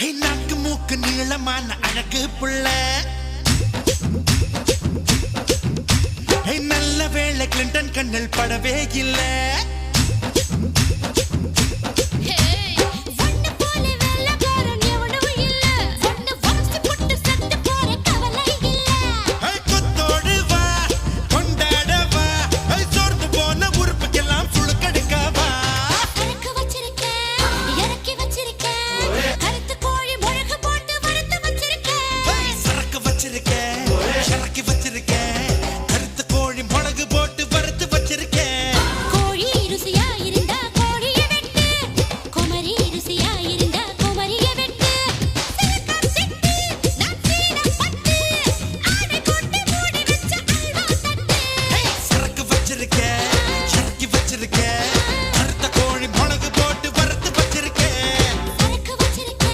ஹே நாக்கு மூக்கு நீளமான அழகு புள்ள ஹே நல்ல வேளை கிளின்டன் கண்ணில் படவே இல்லை